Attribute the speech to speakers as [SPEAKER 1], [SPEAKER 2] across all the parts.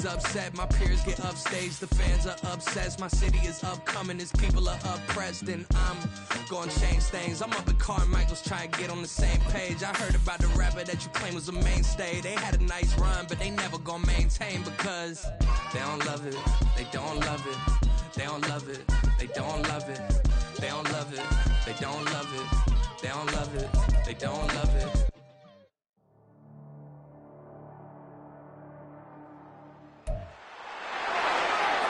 [SPEAKER 1] Upset, my peers get upstaged, the fans are obsessed, my city is upcoming, his people are oppressed, and I'm gonna change things. I'm up at Carmichael's trying to get on the same page. I heard about the rapper that you claim was a mainstay. They had a nice run, but they never gonna maintain because they don't love it, they don't love it, they don't love it, they don't love it, they don't love it, they don't love it, they don't love it, they don't love it.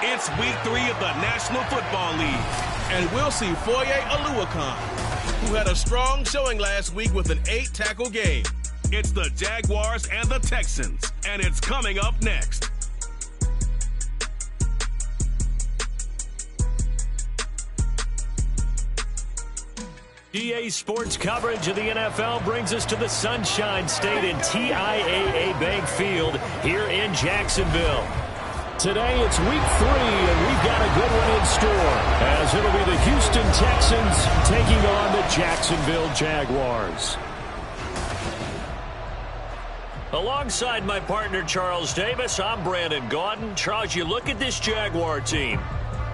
[SPEAKER 2] It's week 3 of the National Football League, and we'll see Foye Oluokun, who had a strong showing last week with an 8-tackle game. It's the Jaguars and the Texans, and it's coming up next.
[SPEAKER 3] EA Sports coverage of the NFL brings us to the Sunshine State in TIAA Bank Field here in Jacksonville. Today it's week 3, and we've got a good one in store, as it'll be the Houston Texans taking on the Jacksonville Jaguars. Alongside my partner Charles Davis, I'm Brandon Gaudin. Charles, you look at this Jaguar team.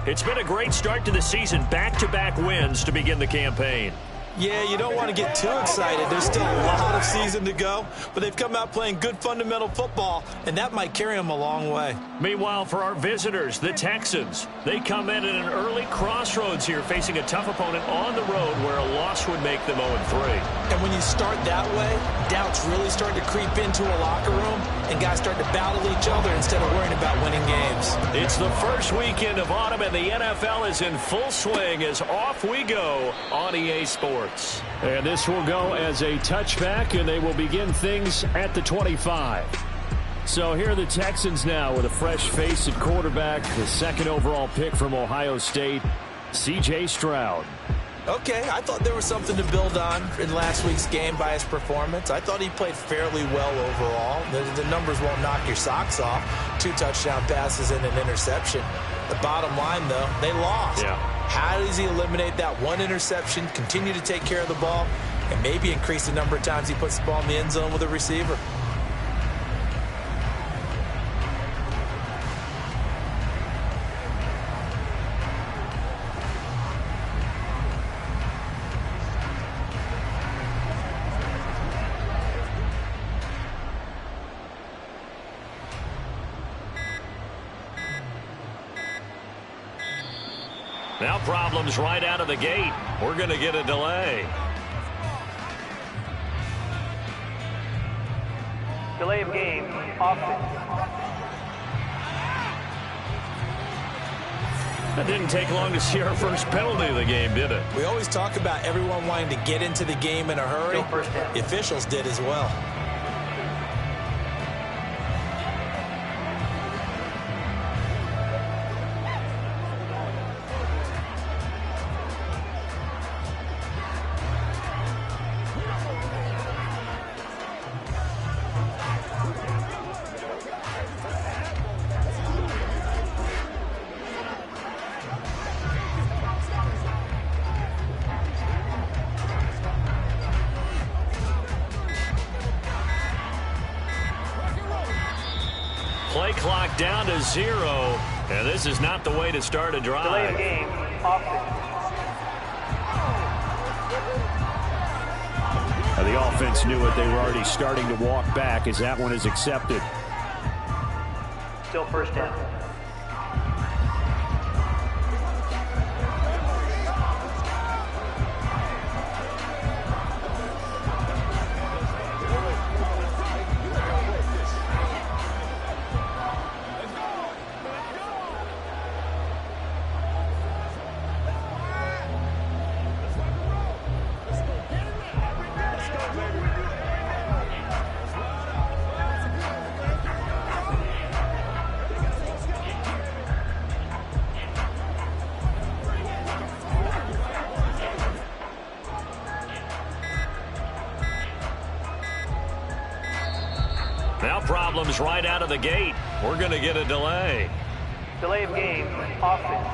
[SPEAKER 3] It's been a great start to the season, back-to-back wins to begin the campaign.
[SPEAKER 4] Yeah, you don't want to get too excited. There's still a lot of season to go, but they've come out playing good fundamental football, and that might carry them a long way.
[SPEAKER 3] Meanwhile, for our visitors, the Texans, they come in at an early crossroads here, facing a tough opponent on the road where a loss would make them 0-3.
[SPEAKER 4] And when you start that way, doubts really start to creep into a locker room, and guys start to battle each other instead of worrying about winning games.
[SPEAKER 3] It's the first weekend of autumn, and the NFL is in full swing as off we go on EA Sports. And this will go as a touchback, and they will begin things at the 25. So here are the Texans now with a fresh face at quarterback, the second overall pick from Ohio State, C.J. Stroud.
[SPEAKER 4] Okay, I thought there was something to build on in last week's game by his performance. I thought he played fairly well overall. The numbers won't knock your socks off. 2 touchdown passes and an interception. The bottom line, though, they lost.
[SPEAKER 3] Yeah.
[SPEAKER 4] How does he eliminate that one interception, continue to take care of the ball, and maybe increase the number of times he puts the ball in the end zone with a receiver?
[SPEAKER 3] Now problems right out of the gate. We're going to get a delay.
[SPEAKER 5] Delay of game, offense.
[SPEAKER 3] That didn't take long to see our first penalty of the game, did it?
[SPEAKER 4] We always talk about everyone wanting to get into the game in a hurry. The officials did as well.
[SPEAKER 3] Play clock down to 0, and this is not the way to start a drive.
[SPEAKER 5] Delay of game, offense.
[SPEAKER 3] The offense knew it. They were already starting to walk back as that one is accepted.
[SPEAKER 5] Still first down.
[SPEAKER 3] Now problems right out of the gate. We're going to get a delay.
[SPEAKER 5] Delay of game, offense.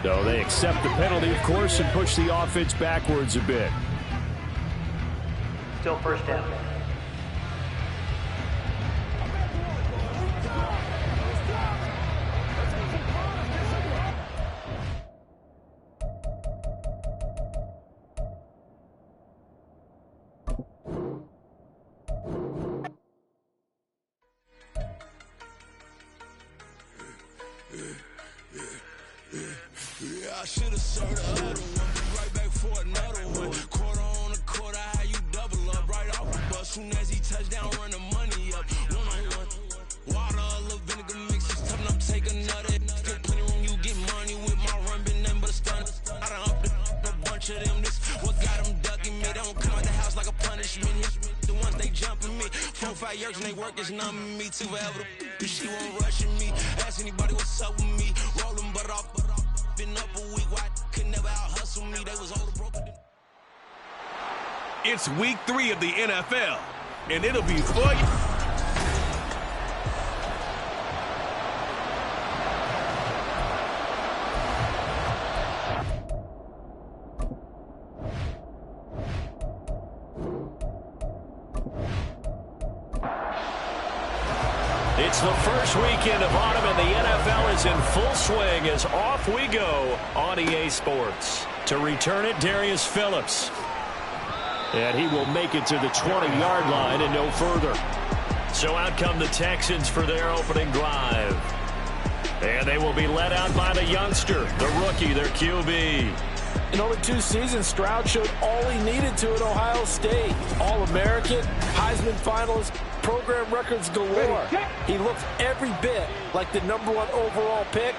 [SPEAKER 3] So they accept the penalty, of course, and push the offense backwards a bit.
[SPEAKER 5] Still first down.
[SPEAKER 1] should have served the other one. Be right back for another one. Quarter on a quarter, how you double up right off the bus. Soon as he touch down, run the money up. One-on-one. Water, a little vinegar mix. It's tough enough to take another. Get plenty room, you get money with my run. Been nothing but a stun. I done upped a bunch of them. This what got them ducking me. They don't come out the house like a punishment. The ones they jumping me. 4 or 5 years and they work is numbing me too forever. She won't rushing me. Ask anybody what's up with me. Rolling butt off. Been up a week. Why could never out hustle me? They was older broken.
[SPEAKER 2] It's week 3 of the NFL, and it'll be for you.
[SPEAKER 3] It's the first weekend of autumn, and the NFL is in full swing as off we go on EA Sports. To return it, Darius Phillips. And he will make it to the 20-yard line and no further. So out come the Texans for their opening drive. And they will be led out by the youngster, the rookie, their QB.
[SPEAKER 4] In only 2 seasons, Stroud showed all he needed to at Ohio State. All-American, Heisman finalist, program records galore. He looks every bit like the #1 overall pick.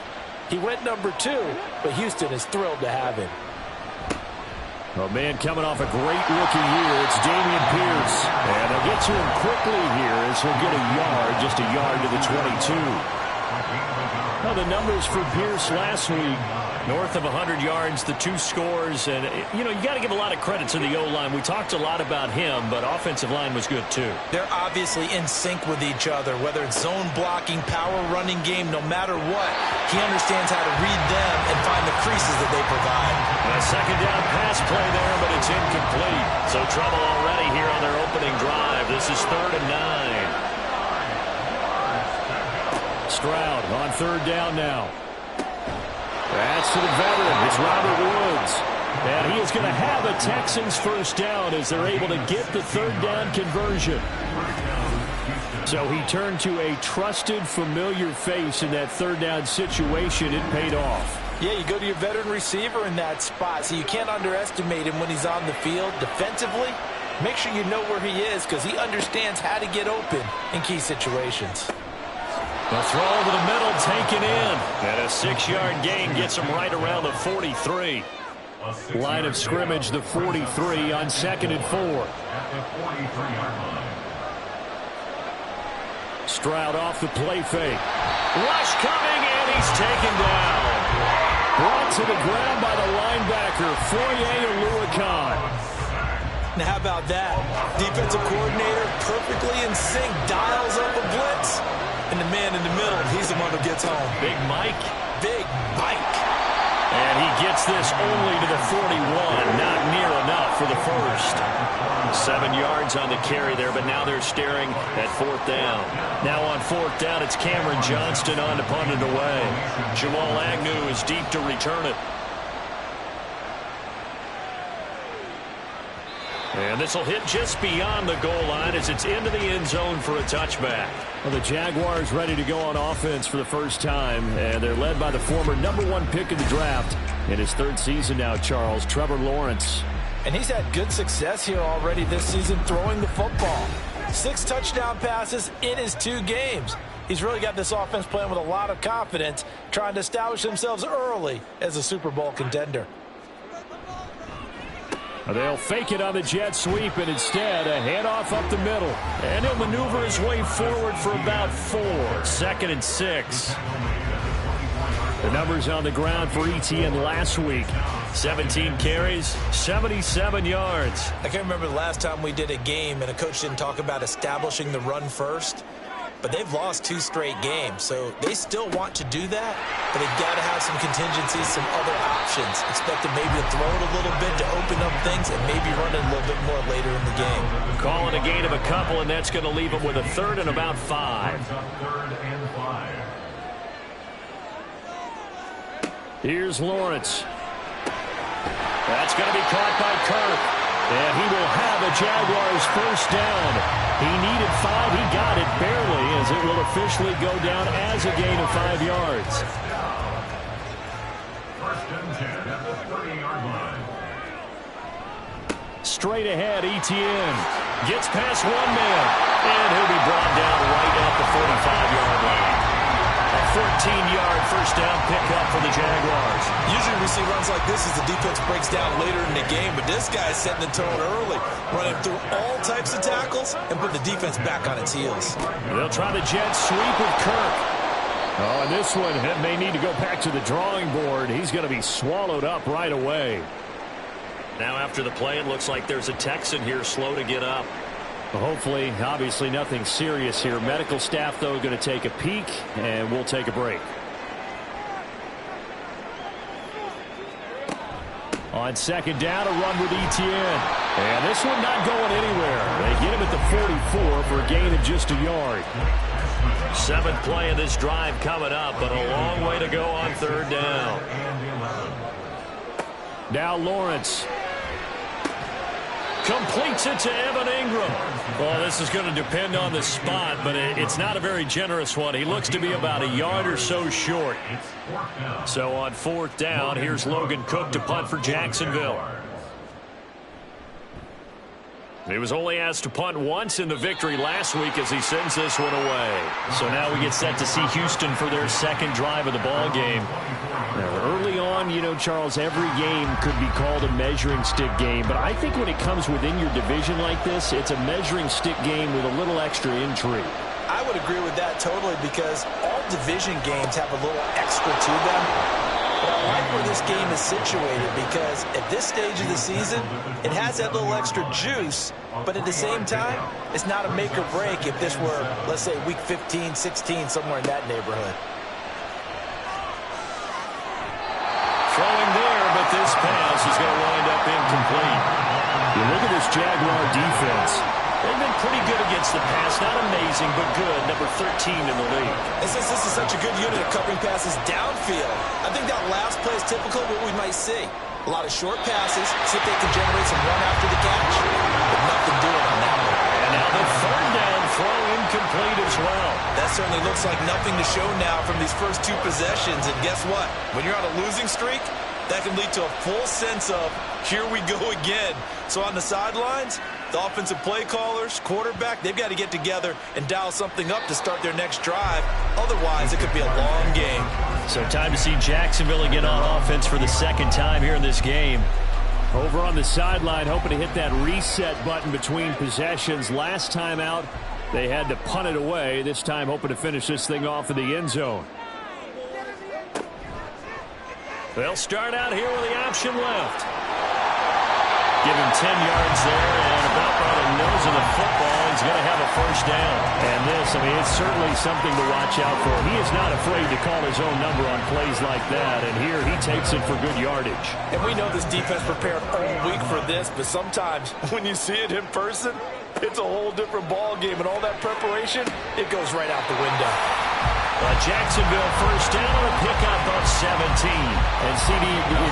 [SPEAKER 4] He went #2, but Houston is thrilled to have him.
[SPEAKER 3] A man coming off a great rookie year, it's Dameon Pierce. And they'll get to him quickly here as he'll get a yard, just a yard to the 22. Now the numbers for Pierce last week, north of 100 yards, the 2 scores. And, you know, you got to give a lot of credit to the O-line. We talked a lot about him, but offensive line was good too.
[SPEAKER 4] They're obviously in sync with each other, whether it's zone blocking, power running game, no matter what. He understands how to read them and find the creases that they provide.
[SPEAKER 3] A second down pass play there, but it's incomplete. So trouble already here on their opening drive. This is 3rd and 9. Stroud on 3rd down now. That's to the veteran. It's Robert Woods. And he is going to have a Texans first down as they're able to get the 3rd down conversion. So he turned to a trusted, familiar face in that 3rd down situation. It paid off.
[SPEAKER 4] Yeah, you go to your veteran receiver in that spot, so you can't underestimate him when he's on the field defensively. Make sure you know where he is because he understands how to get open in key situations.
[SPEAKER 3] The throw over the middle, taken in. And a 6-yard gain gets him right around the 43. Line of scrimmage, the 43 on 2nd and 4. Stroud off the play fake. Rush coming, and he's taken down. Brought to the ground by the linebacker, Foye Oluokun.
[SPEAKER 4] Now how about that? Defensive coordinator perfectly in sync, dials up a blitz. And the man in the middle, he's the one who gets home.
[SPEAKER 3] Big Mike.
[SPEAKER 4] Big Mike.
[SPEAKER 3] And he gets this only to the 41. Not near enough for the first. 7 yards on the carry there, but now they're staring at 4th down. Now on 4th down, it's Cameron Johnston on to punt it away. Jamal Agnew is deep to return it. And this will hit just beyond the goal line as it's into the end zone for a touchback. Well, the Jaguars ready to go on offense for the first time, and they're led by the former #1 pick of the draft in his 3rd season now, Charles, Trevor Lawrence.
[SPEAKER 4] And he's had good success here already this season throwing the football. 6 touchdown passes in his 2 games. He's really got this offense playing with a lot of confidence, trying to establish themselves early as a Super Bowl contender.
[SPEAKER 3] They'll fake it on the jet sweep, and instead a handoff up the middle. And he'll maneuver his way forward for about 4. 2nd and 6. The numbers on the ground for ETN last week. 17 carries, 77 yards.
[SPEAKER 4] I can't remember the last time we did a game and a coach didn't talk about establishing the run first. But they've lost 2 straight games, so they still want to do that, but they've got to have some contingencies, some other options. Expect them maybe to throw it a little bit to open up things and maybe run it a little bit more later in the game.
[SPEAKER 3] Calling a gain of a couple, and that's going to leave them with a 3rd and about 5. Here's Lawrence. That's going to be caught by Kirk. And he will have a Jaguars first down. He needed 5. He got it barely as it will officially go down as a gain of 5 yards. Straight ahead, Etienne gets past one man, and he'll be brought down right at the 45-yard line. A 14-yard first down pickup for the Jaguars.
[SPEAKER 4] Usually we see runs like this as the defense breaks down later in the game, but this guy is setting the tone early, running through all types of tackles and putting the defense back on its heels.
[SPEAKER 3] They'll try the jet sweep with Kirk. Oh, and this one may need to go back to the drawing board. He's going to be swallowed up right away.
[SPEAKER 6] Now after the play, it looks like there's a Texan here slow to get up.
[SPEAKER 3] Well, hopefully, obviously nothing serious here. Medical staff, though, going to take a peek, and we'll take a break. On second down, a run with Etienne. And this one not going anywhere. They get him at the 44 for a gain of just a yard.
[SPEAKER 6] Seventh play of this drive coming up, but a long way to go on third down.
[SPEAKER 3] Now Lawrence completes it to Evan Ingram. Well, this is going to depend on the spot, but it's not a very generous one. He looks to be about a yard or so short. So on fourth down, here's Logan Cook to punt for Jacksonville. He was only asked to punt once in the victory last week as he sends this one away. So now we get set to see Houston for their second drive of the ball game. Now, early on, you know, Charles, every game could be called a measuring stick game. But I think when it comes within your division like this, it's a measuring stick game with a little extra intrigue.
[SPEAKER 4] I would agree with that totally because all division games have a little extra to them. But I like where this game is situated because at this stage of the season, it has that little extra juice, but at the same time, it's not a make or break if this were, let's say, week 15, 16, somewhere in that neighborhood.
[SPEAKER 3] Throwing there, but this pass is going to wind up incomplete. You look at this Jaguar defense. They've been pretty good against the pass. Not amazing, but good. Number 13 in the league.
[SPEAKER 4] And since this is such a good unit of covering passes downfield, I think that last play is typical of what we might see. A lot of short passes, see if they can generate some run after the catch. But nothing doing on that one.
[SPEAKER 6] And now the third down throw incomplete as well.
[SPEAKER 4] That certainly looks like nothing to show now from these first two possessions. And guess what? When you're on a losing streak, that can lead to a full sense of, here we go again. So on the sidelines, the offensive play callers, quarterback, they've got to get together and dial something up to start their next drive. Otherwise, it could be a long game.
[SPEAKER 3] So time to see Jacksonville again on offense for the second time here in this game. Over on the sideline, hoping to hit that reset button between possessions. Last time out, they had to punt it away. This time, hoping to finish this thing off in the end zone. They'll start out here with the option left. Give him 10 yards there, and about by the nose of the football, he's going to have a first down. And this, I mean, it's certainly something to watch out for. He is not afraid to call his own number on plays like that, and here he takes it for good yardage.
[SPEAKER 4] And we know this defense prepared all week for this, but sometimes when you see it in person, it's a whole different ball game, and all that preparation, it goes right out the window.
[SPEAKER 3] Jacksonville first down on a pickup of 17. And CD,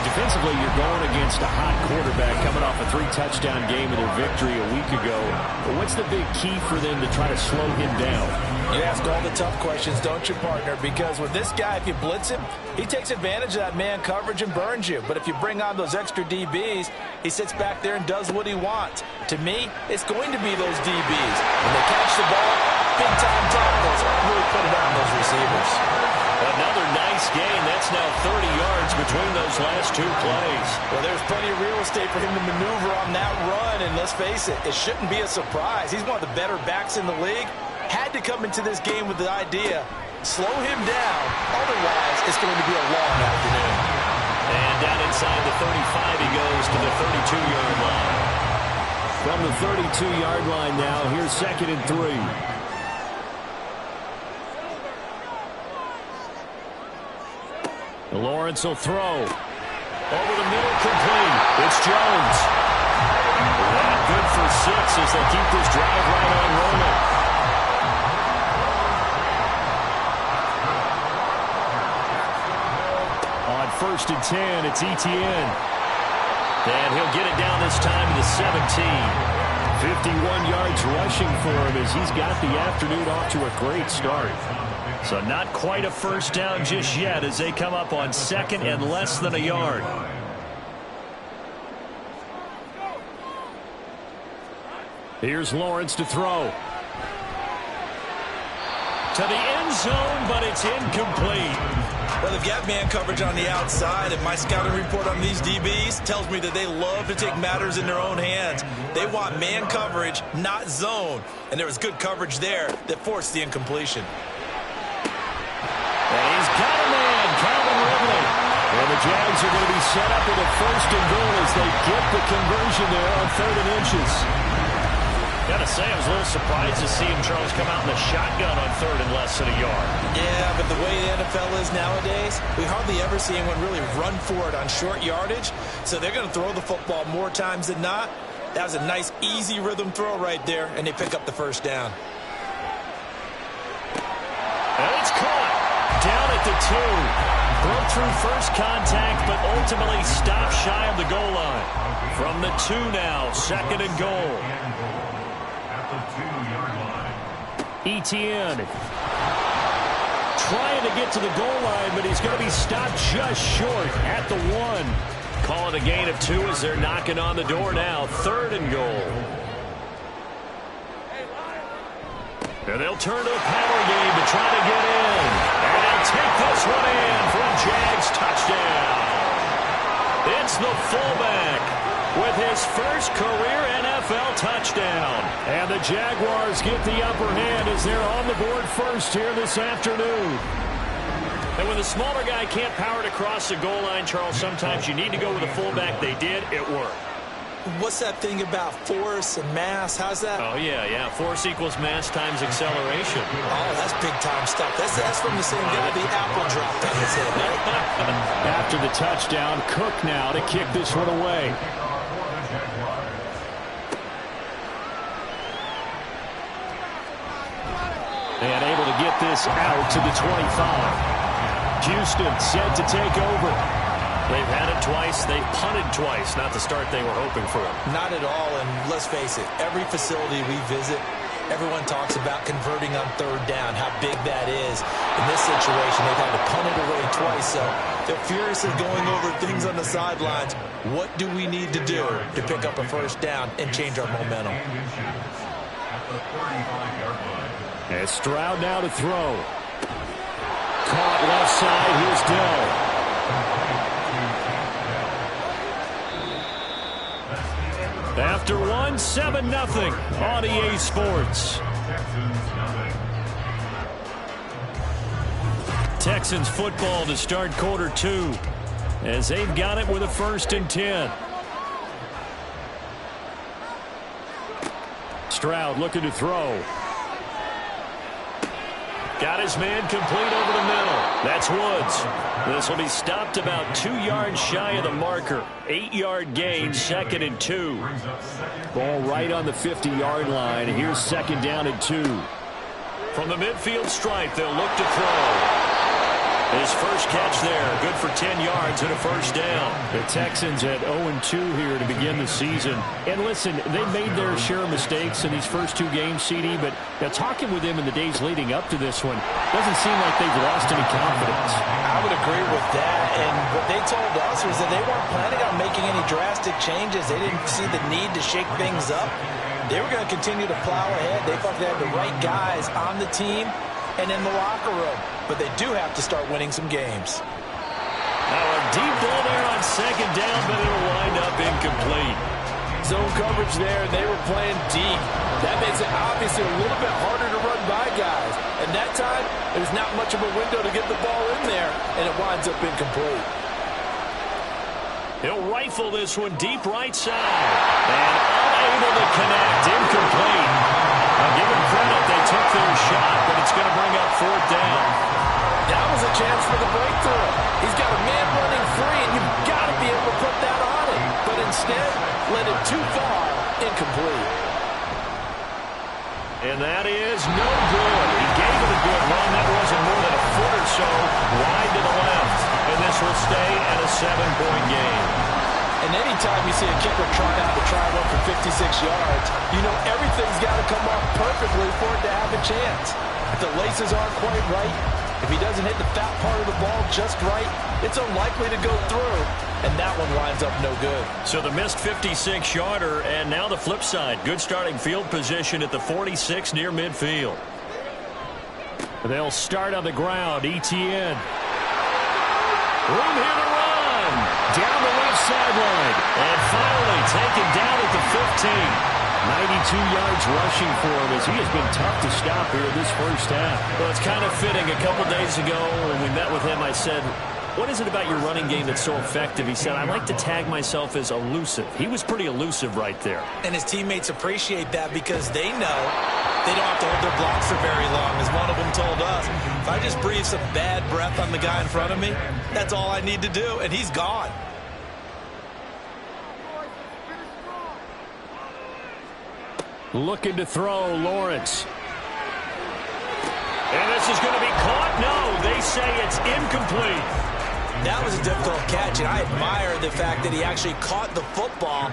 [SPEAKER 3] defensively, you're going against a hot quarterback coming off a 3-touchdown game of their victory a week ago. But what's the big key for them to try to slow him down?
[SPEAKER 4] You ask all the tough questions, don't you, partner? Because with this guy, if you blitz him, he takes advantage of that man coverage and burns you. But if you bring on those extra DBs, he sits back there and does what he wants. To me, it's going to be those DBs. When they catch the ball, big-time tackles, really put it on those receivers.
[SPEAKER 3] Another nice gain. That's now 30 yards between those last two plays.
[SPEAKER 4] Well, there's plenty of real estate for him to maneuver on that run. And let's face it, it shouldn't be a surprise. He's one of the better backs in the league. Had to come into this game with the idea, slow him down. Otherwise, it's going to be a long afternoon.
[SPEAKER 6] And down inside the 35, he goes to the 32-yard line.
[SPEAKER 3] From the 32-yard line now, here's 2nd and 3. Lawrence will throw. Over the middle, complete. It's Jones. That good for 6 as they keep this drive right on rolling. On 1st and 10, it's Etienne. And he'll get it down this time to the 17. 51 yards rushing for him as he's got the afternoon off to a great start. So not quite a first down just yet as they come up on second and less than a yard. Here's Lawrence to throw. To the end zone, but it's incomplete.
[SPEAKER 4] Well, they've got man coverage on the outside, and my scouting report on these DBs tells me that they love to take matters in their own hands. They want man coverage, not zone. And there was good coverage there that forced the incompletion.
[SPEAKER 3] And he's got a man, Calvin Ridley. And the Jags are going to be set up with a first and goal as they get the conversion there on 3rd and inches. Got to say, I was a little surprised to see him, Charles, come out in the shotgun on 3rd and less than a yard.
[SPEAKER 4] Yeah, but the way the NFL is nowadays, we hardly ever see anyone really run for it on short yardage. So they're going to throw the football more times than not. That was a nice, easy rhythm throw right there, and they pick up the first down.
[SPEAKER 3] And it's caught. Down at the 2. Broke through first contact, but ultimately stopped shy of the goal line. From the 2 now, 2nd and goal. Etienne trying to get to the goal line, but he's going to be stopped just short at the 1. Call it a gain of 2 as they're knocking on the door now. 3rd and goal. And they'll turn to the power game to try to get in. And they'll take this one in for a Jags touchdown. It's the fullback with his first career NFL touchdown. And the Jaguars get the upper hand as they're on the board first here this afternoon. And when the smaller guy can't power it across the goal line, Charles, sometimes you need to go with a fullback. They did. It worked.
[SPEAKER 4] What's that thing about force and mass? How's that?
[SPEAKER 3] Oh, yeah. Force equals mass times acceleration.
[SPEAKER 4] Oh, that's big-time stuff. That's from the same guy the apple dropped on his head, right?
[SPEAKER 3] After the touchdown, Cook now to kick this one away. And able to get this out to the 25. Houston set to take over. They've had it twice. They've punted twice. Not the start they were hoping for.
[SPEAKER 4] Not at all, and let's face it, every facility we visit, everyone talks about converting on 3rd down, how big that is. In this situation, they've had to punt it away twice, so they're furiously going over things on the sidelines. What do we need to do to pick up a first down and change our momentum?
[SPEAKER 3] And Stroud now to throw. Caught left side. Here's Dell. After 1, 7-0 on EA Sports. Texans football to start quarter 2 as they've got it with a 1st and 10. Stroud looking to throw. Got his man complete over the middle. That's Woods. This will be stopped about 2 yards shy of the marker. 8-yard gain, 2nd and 2. Ball right on the 50-yard line. Here's 2nd down and 2. From the midfield stripe, they'll look to throw. His first catch there, good for 10 yards and a first down. The Texans at 0-2 here to begin the season. And listen, they made their share of mistakes in these first 2 games, CD, but now talking with them in the days leading up to this one, doesn't seem like they've lost any confidence.
[SPEAKER 4] I would agree with that, and what they told us was that they weren't planning on making any drastic changes. They didn't see the need to shake things up. They were going to continue to plow ahead. They thought they had the right guys on the team and in the locker room. But they do have to start winning some games.
[SPEAKER 3] Now a deep ball there on 2nd down, but it'll wind up incomplete.
[SPEAKER 7] Zone coverage there, and they were playing deep. That makes it obviously a little bit harder to run by guys. And that time, there's not much of a window to get the ball in there, and it winds up incomplete.
[SPEAKER 3] He'll rifle this one deep right side. And unable to connect, incomplete. Now give him credit, they took their shot, but it's going to bring up 4th down.
[SPEAKER 7] That was a chance for the breakthrough. He's got a man running free, and you've got to be able to put that on him. But instead, led it too far, incomplete.
[SPEAKER 3] And that is no good. He gave it a good run. That wasn't more than a foot or so wide to the left. And this will stay at a 7-point game.
[SPEAKER 4] And anytime you see a kicker trying out to try one for 56 yards, you know everything's got to come off perfectly for it to have a chance.
[SPEAKER 7] If the laces aren't quite right, if he doesn't hit the fat part of the ball just right, it's unlikely to go through, and that one winds up no good.
[SPEAKER 6] So the missed 56-yarder, and now the flip side. Good starting field position at the 46 near midfield.
[SPEAKER 3] They'll start on the ground. ETN. Room here to run. Down the left sideline.
[SPEAKER 6] And finally taken down at the 15.
[SPEAKER 3] 92 yards rushing for him as he has been tough to stop here in this first half.
[SPEAKER 6] Well, it's kind of fitting. A couple days ago when we met with him, I said, what is it about your running game that's so effective? He said, I like to tag myself as elusive. He was pretty elusive right there.
[SPEAKER 4] And his teammates appreciate that because they know they don't have to hold their blocks for very long, as one of them told us. If I just breathe some bad breath on the guy in front of me, that's all I need to do, and he's gone.
[SPEAKER 3] Looking to throw, Lawrence.
[SPEAKER 6] And this is going to be caught? No, they say it's incomplete.
[SPEAKER 4] That was a difficult catch, and I admire the fact that he actually caught the football,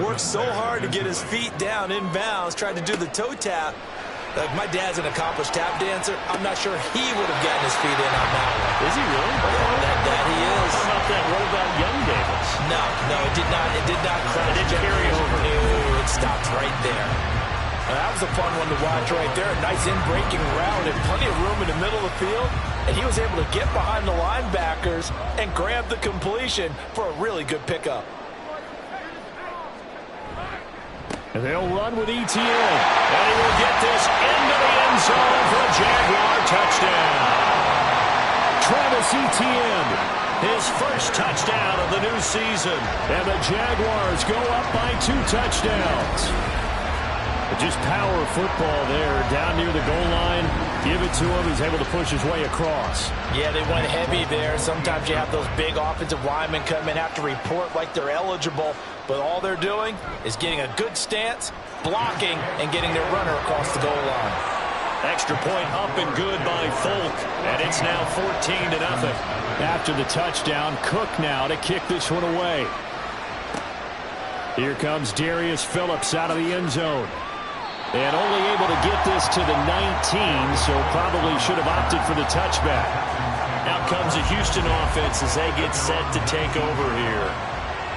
[SPEAKER 4] worked so hard to get his feet down inbounds, tried to do the toe tap. Like, my dad's an accomplished tap dancer. I'm not sure he would have gotten his feet in on that one.
[SPEAKER 6] Is he really?
[SPEAKER 4] Yeah, that he is.
[SPEAKER 6] How about that? What about Young Davis?
[SPEAKER 4] No, it did not. It did not crash.
[SPEAKER 6] It didn't carry over.
[SPEAKER 4] No, it stopped right there.
[SPEAKER 7] That was a fun one to watch right there. A nice in-breaking route and plenty of room in the middle of the field. And he was able to get behind the linebackers and grab the completion for a really good pickup.
[SPEAKER 3] And they'll run with ETN.
[SPEAKER 6] And he will get this into the end zone for a Jaguar touchdown.
[SPEAKER 3] Travis Etienne.
[SPEAKER 6] His first touchdown of the new season.
[SPEAKER 3] And the Jaguars go up by 2 touchdowns. Just power football there, down near the goal line. Give it to him. He's able to push his way across.
[SPEAKER 7] Yeah, they went heavy there. Sometimes you have those big offensive linemen come in, have to report like they're eligible. But all they're doing is getting a good stance, blocking, and getting their runner across the goal line.
[SPEAKER 6] Extra point up and good by Folk. And it's now 14-0.
[SPEAKER 3] After the touchdown, Cook now to kick this one away. Here comes Darius Phillips out of the end zone. And only able to get this to the 19, so probably should have opted for the touchback.
[SPEAKER 6] Out comes the Houston offense as they get set to take over here.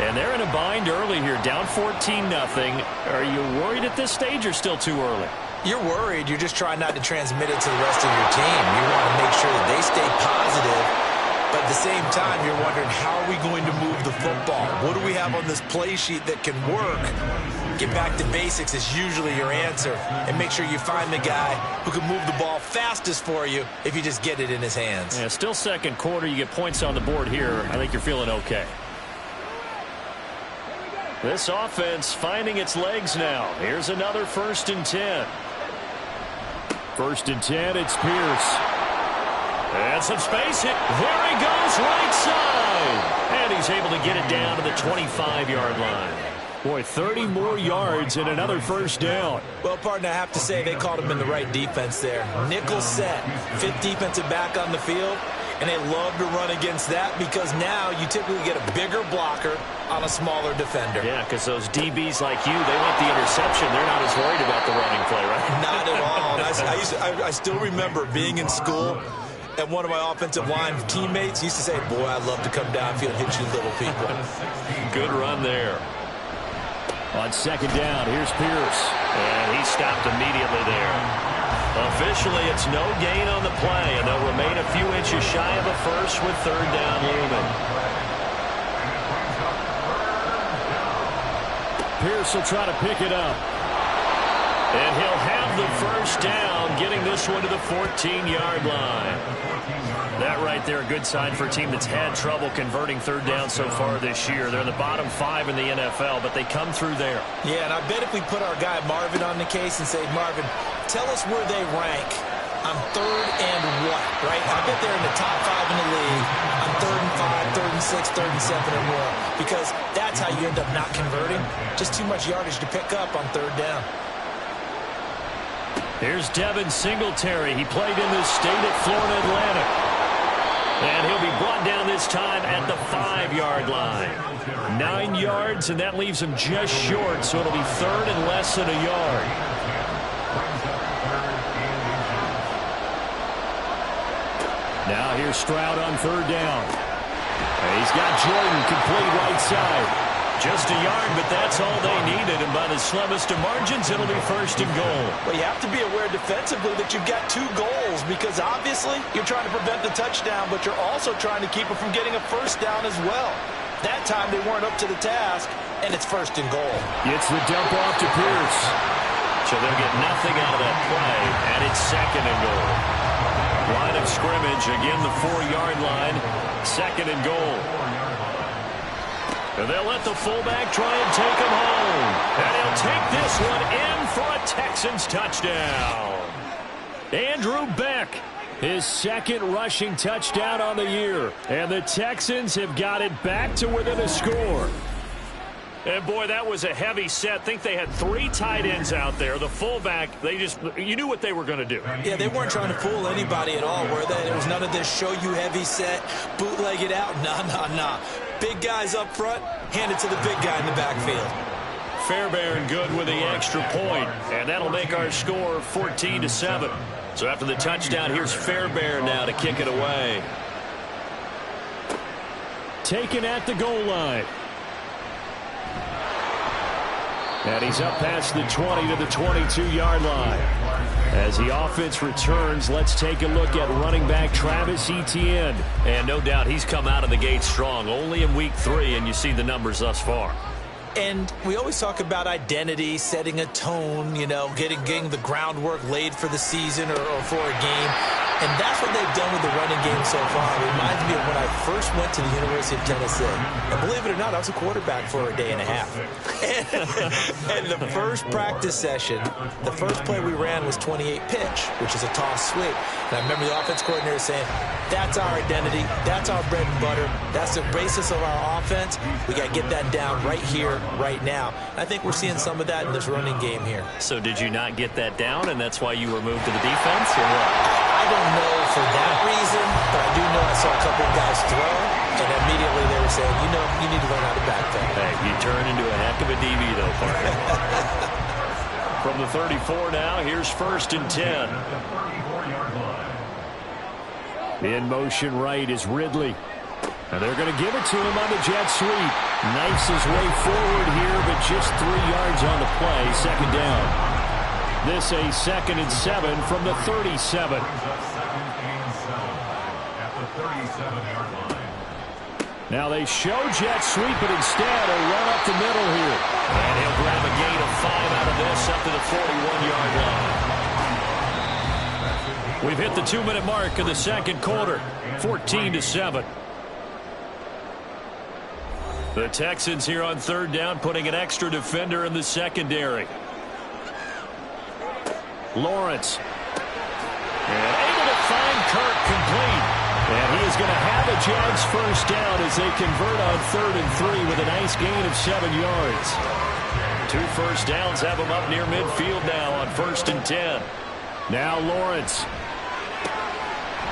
[SPEAKER 6] And they're in a bind early here, down 14-0. Are you worried at this stage or still too early?
[SPEAKER 4] You're worried. You're just trying not to transmit it to the rest of your team. You want to make sure that they stay positive. But at the same time, you're wondering, how are we going to move the football? What do we have on this play sheet that can work? Get back to basics is usually your answer. And make sure you find the guy who can move the ball fastest for you if you just get it in his hands.
[SPEAKER 6] Yeah, still second quarter. You get points on the board here. I think you're feeling okay. This offense finding its legs now. Here's another 1st and 10.
[SPEAKER 3] 1st and 10, it's Pierce.
[SPEAKER 6] And some space hit. There he goes, right side. And he's able to get it down to the 25-yard line.
[SPEAKER 3] Boy, 30 more yards and another 1st down.
[SPEAKER 4] Well, partner, I have to say they called him in the right defense there. Nickel set, 5th defensive back on the field, and they love to run against that because now you typically get a bigger blocker on a smaller defender.
[SPEAKER 6] Yeah, because those DBs like you, they want the interception. They're not as worried about the running play, right?
[SPEAKER 4] Not at all. I still remember being in school, and one of my offensive line teammates used to say, boy, I'd love to come downfield and hit you little people.
[SPEAKER 6] Good run there.
[SPEAKER 3] On 2nd down, here's Pierce.
[SPEAKER 6] And he stopped immediately there. Officially, it's no gain on the play, and they'll remain a few inches shy of a first with 3rd down looming.
[SPEAKER 3] Pierce will try to pick it up.
[SPEAKER 6] And he'll have the 1st down, getting this one to the 14-yard line. That right there, a good sign for a team that's had trouble converting 3rd down so far this year. They're in the bottom 5 in the NFL, but they come through there.
[SPEAKER 4] Yeah, and I bet if we put our guy Marvin on the case and say, Marvin, tell us where they rank on 3rd and what, right? I bet they're in the top 5 in the league on 3rd and 5, 3rd and 6, 3rd and 7 or more, because that's how you end up not converting. Just too much yardage to pick up on 3rd down.
[SPEAKER 6] Here's Devin Singletary. He played in this state at Florida Atlantic. And he'll be brought down this time at the 5-yard line. 9 yards, and that leaves him just short, so it'll be 3rd and less than a yard.
[SPEAKER 3] Now here's Stroud on third down. He's got Jordan complete right side. Just a yard, but that's all they needed. And by the slimmest of margins, it'll be first and goal.
[SPEAKER 4] Well, you have to be aware defensively that you've got 2 goals because obviously you're trying to prevent the touchdown, but you're also trying to keep it from getting a first down as well. That time they weren't up to the task, and it's first and goal.
[SPEAKER 3] It's the dump off to Pierce.
[SPEAKER 6] So they'll get nothing out of that play, and it's second and goal. Line of scrimmage, again the 4-yard line, second and goal. And they'll let the fullback try and take him home. And he'll take this one in for a Texans touchdown. Andrew Beck, his second rushing touchdown on the year. And the Texans have got it back to within a score. And, boy, that was a heavy set. Think they had 3 tight ends out there. The fullback, you knew what they were going to do.
[SPEAKER 4] Yeah, they weren't trying to fool anybody at all, were they? There was none of this show-you-heavy set, bootleg it out. Nah. Big guys up front, hand it to the big guy in the backfield.
[SPEAKER 6] Fairbairn good with the extra point, and that'll make our score 14-7. So after the touchdown, here's Fairbairn now to kick it away.
[SPEAKER 3] Taken at the goal line. And he's up past the 20 to the 22-yard line. As the offense returns, let's take a look at running back Travis Etienne.
[SPEAKER 6] And no doubt he's come out of the gate strong, only in week 3, and you see the numbers thus far.
[SPEAKER 4] And we always talk about identity, setting a tone, getting the groundwork laid for the season or for a game. And that's what they've done with the running game so far. It reminds me of when I first went to the University of Tennessee. And believe it or not, I was a quarterback for a day and a half. And the first practice session, the first play we ran was 28 pitch, which is a toss sweep. And I remember the offense coordinator saying, that's our identity, that's our bread and butter, that's the basis of our offense. We got to get that down right here, right now. And I think we're seeing some of that in this running game here.
[SPEAKER 6] So did you not get that down, and that's why you were moved to the defense, or what?
[SPEAKER 4] I don't know for that reason, but I do know I saw a couple of guys throw, and immediately they were saying, you need to learn how to backpedal.
[SPEAKER 6] Hey, you turn into a heck of a DB, though, partner. From the 34 now, here's first and 10.
[SPEAKER 3] In motion right is Ridley. And they're going to give it to him on the jet sweep. Knifes his way forward here, but just 3 yards on the play, second down. This a second and 7 from the 37. Now they show jet sweep, but instead a run up the middle here.
[SPEAKER 6] And he'll grab a gain of 5 out of this up to the 41-yard line. We've hit the 2-minute mark of the second quarter, 14-7. The Texans here on third down, putting an extra defender in the secondary. Lawrence. And able to find Kirk complete. And he is going to have a Jags first down as they convert on 3rd and 3 with a nice gain of 7 yards. 2 first downs have him up near midfield now on 1st and 10.
[SPEAKER 3] Now Lawrence.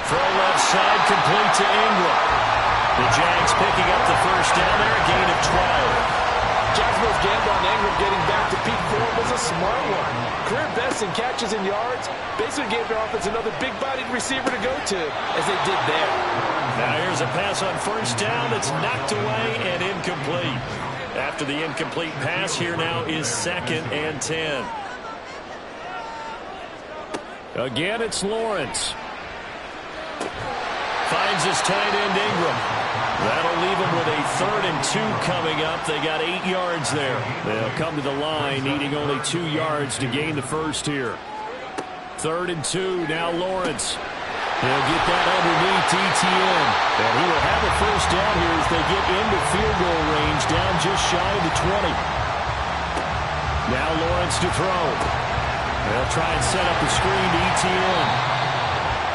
[SPEAKER 6] Throw left side complete to Ingram. The Jags picking up the first down there, a gain of 12.
[SPEAKER 7] Jacksonville's gamble on Ingram getting back to peak form was a smart one. Career best in catches and yards. Basically gave their offense another big-bodied receiver to go to, as they did there.
[SPEAKER 6] Now here's a pass on first down. It's knocked away and incomplete. After the incomplete pass, here now is 2nd and 10.
[SPEAKER 3] Again, it's Lawrence.
[SPEAKER 6] Finds his tight end Ingram. That'll leave them with a 3rd and 2 coming up. They got 8 yards there.
[SPEAKER 3] They'll come to the line, needing only 2 yards to gain the first here. 3rd and 2, now Lawrence. They'll get that underneath Etienne. And he will have a first down here as they get into field goal range, down just shy of the 20. Now Lawrence to throw. They'll try and set up the screen to Etienne.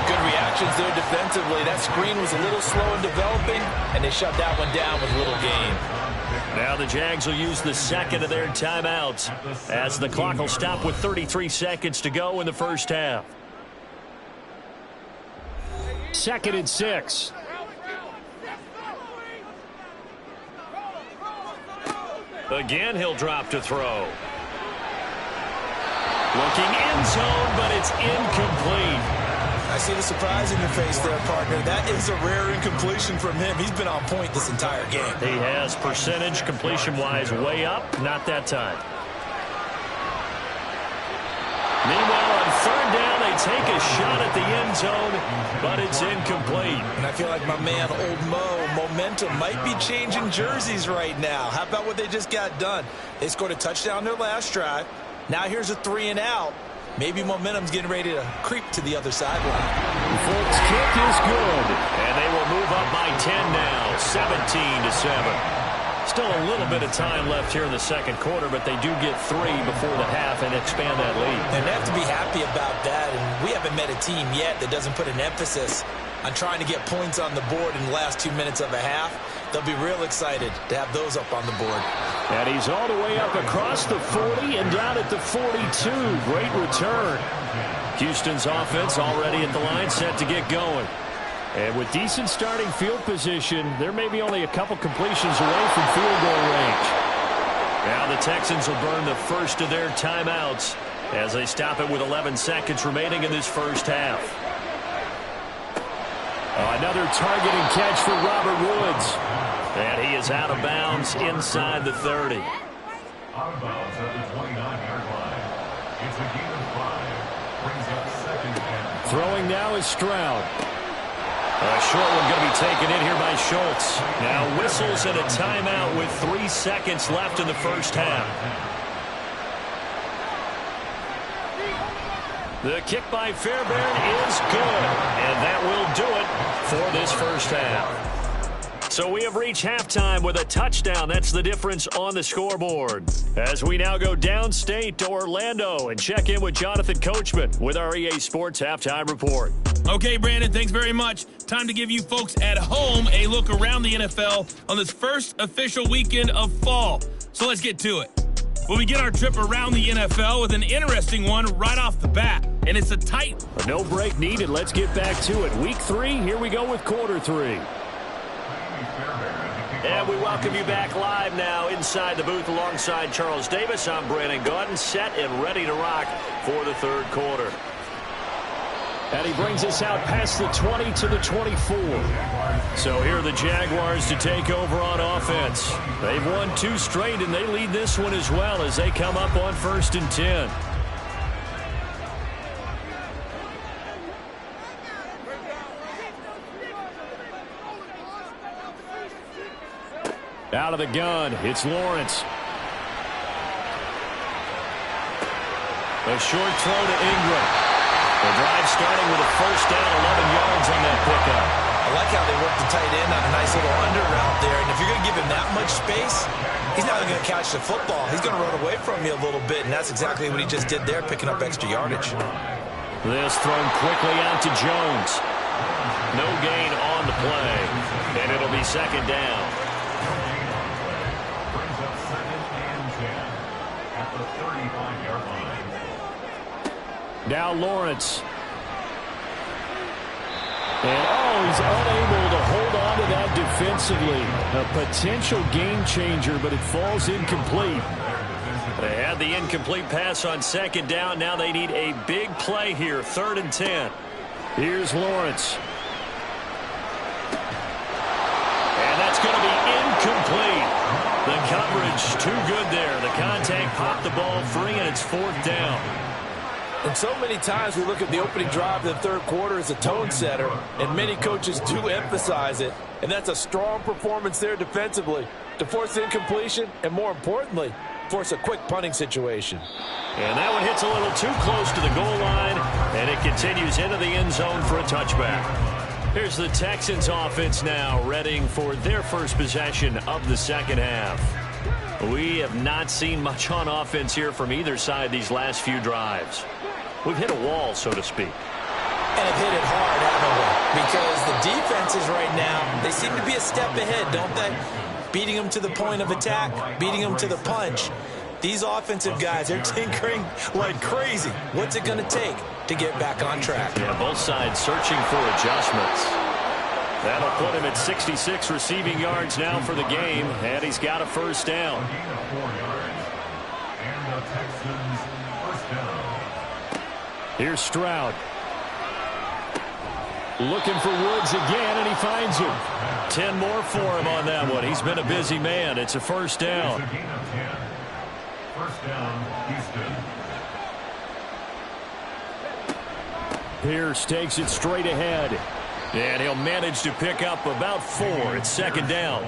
[SPEAKER 4] Good reactions there defensively. That screen was a little slow in developing, and they shut that one down with little gain.
[SPEAKER 6] Now the Jags will use the second of their timeouts as the clock will stop with 33 seconds to go in the first half.
[SPEAKER 3] 2nd and 6.
[SPEAKER 6] Again, he'll drop to throw. Looking end zone, but it's incomplete.
[SPEAKER 4] I see the surprise in your face there, partner. That is a rare incompletion from him. He's been on point this entire game.
[SPEAKER 6] He has percentage completion-wise way up. Not that time. Meanwhile, on third down, they take a shot at the end zone, but it's incomplete.
[SPEAKER 4] And I feel like my man, Old Mo, momentum might be changing jerseys right now. How about what they just got done? They scored a touchdown their last drive. Now here's a 3-and-out. Maybe momentum's getting ready to creep to the other sideline.
[SPEAKER 6] Folks, kick is good, and they will move up by 10 now, 17-7. Still a little bit of time left here in the second quarter, but they do get 3 before the half and expand that lead.
[SPEAKER 4] And they have to be happy about that, and we haven't met a team yet that doesn't put an emphasis on trying to get points on the board in the last 2 minutes of a half. They'll be real excited to have those up on the board.
[SPEAKER 6] And he's all the way up across the 40 and down at the 42. Great return. Houston's offense already at the line, set to get going. And with decent starting field position, there may be only a couple completions away from field goal range. Now the Texans will burn the first of their timeouts as they stop it with 11 seconds remaining in this first half. Another targeting catch for Robert Woods. And he is out of bounds inside the 30.
[SPEAKER 8] Out of bounds at the 29-yard line. It's a gain of 5. Brings up second down.
[SPEAKER 6] Throwing now is Stroud. A short one going to be taken in here by Schultz. Now whistles and a timeout with 3 seconds left in the first half. The kick by Fairbairn is good, and that will do it for this first half. So we have reached halftime with a touchdown. That's the difference on the scoreboard. As we now go downstate to Orlando and check in with Jonathan Coachman with our EA Sports Halftime Report.
[SPEAKER 9] Okay, Brandon, thanks very much. Time to give you folks at home a look around the NFL on this first official weekend of fall. So let's get to it. We'll begin our trip around the NFL with an interesting one right off the bat. And it's a tight.
[SPEAKER 6] No break needed. Let's get back to it. Week 3, here we go with quarter 3. And we welcome you back live now inside the booth alongside Charles Davis. I'm Brandon Gaudin, set and ready to rock for the third quarter. And he brings us out past the 20 to the 24. So here are the Jaguars to take over on offense. They've won 2 straight, and they lead this one as well as they come up on 1st and 10. Out of the gun, it's Lawrence. A short throw to Ingram. The drive starting with a first down, 11 yards on that pickup.
[SPEAKER 4] I like how they work the tight end on a nice little under route there. And if you're going to give him that much space, he's not going to catch the football. He's going to run away from you a little bit, and that's exactly what he just did there, picking up extra yardage.
[SPEAKER 6] This thrown quickly out to Jones. No gain on the play, and it'll be second down.
[SPEAKER 8] Brings up 2nd and 10 at the 35-yard line.
[SPEAKER 6] Now Lawrence. And, he's unable to hold on to that defensively. A potential game changer, but it falls incomplete. They had the incomplete pass on second down. Now they need a big play here, 3rd and 10. Here's Lawrence. And that's going to be incomplete. The coverage too good there. The contact popped the ball free, and it's 4th down.
[SPEAKER 7] And so many times we look at the opening drive of the third quarter as a tone setter, and many coaches do emphasize it. And that's a strong performance there defensively to force incompletion and, more importantly, force a quick punting situation.
[SPEAKER 6] And that one hits a little too close to the goal line, and it continues into the end zone for a touchback. Here's the Texans offense now, readying for their first possession of the second half. We have not seen much on offense here from either side these last few drives. We've hit a wall, so to speak.
[SPEAKER 4] And have hit it hard, haven't we? Because the defenses right now, they seem to be a step ahead, don't they? Beating them to the point of attack, beating them to the punch. These offensive guys, they're tinkering like crazy. What's it going to take to get back on track?
[SPEAKER 6] Yeah, both sides searching for adjustments. That'll put him at 66 receiving yards now for the game, and he's got a first down.
[SPEAKER 8] A gain of 4 yards. And the Texans first down.
[SPEAKER 6] Here's Stroud.
[SPEAKER 3] Looking for Woods again, and he finds him. 10 more for him on that one. He's been a busy man. It's a first down.
[SPEAKER 8] It's a gain of 10. First down, Houston.
[SPEAKER 3] Pierce takes it straight ahead. And he'll manage to pick up about 4. It's second down.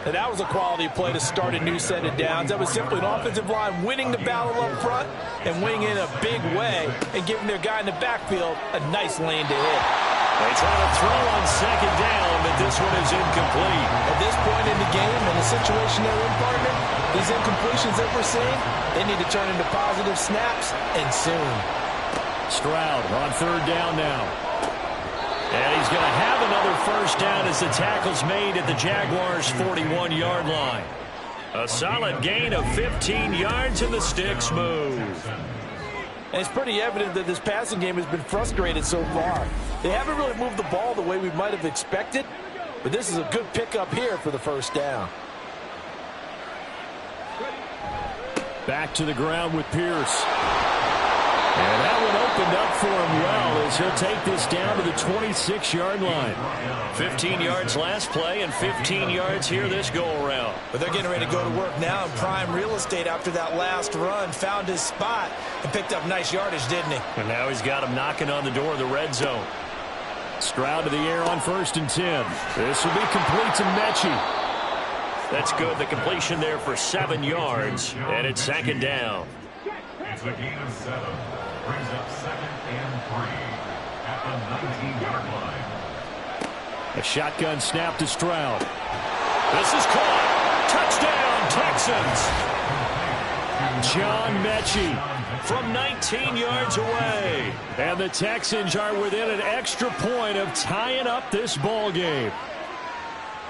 [SPEAKER 7] And that was a quality play to start a new set of downs. That was simply an offensive line winning the battle up front and winning in a big way and giving their guy in the backfield a nice lane to hit.
[SPEAKER 3] They try to throw on second down, but this one is incomplete.
[SPEAKER 7] At this point in the game and the situation they're in, partner, these incompletions that we're seeing, they need to turn into positive snaps, and soon.
[SPEAKER 3] Stroud on third down now. And he's going to have another first down as the tackle's made at the Jaguars' 41-yard line. A solid gain of 15 yards and the sticks move.
[SPEAKER 7] And it's pretty evident that this passing game has been frustrated so far. They haven't really moved the ball the way we might have expected, but this is a good pickup here for the first down.
[SPEAKER 3] Back to the ground with Pierce. And that one opened up for him well as he'll take this down to the 26-yard line. 15 yards last play and 15 yards here this go-around.
[SPEAKER 4] But they're getting ready to go to work now in prime real estate after that last run. Found his spot and picked up nice yardage, didn't he?
[SPEAKER 3] And now he's got him knocking on the door of the red zone. Stroud to the air on 1st and 10. This will be complete to Mechie. That's good. The completion there for 7 yards. And it's second down.
[SPEAKER 8] It's a gain of 7. Brings up 2nd and 3 at the 19-yard line.
[SPEAKER 3] A shotgun snap to Stroud. This is caught. Touchdown, Texans. John Mechie from 19 yards away. And the Texans are within an extra point of tying up this ball game.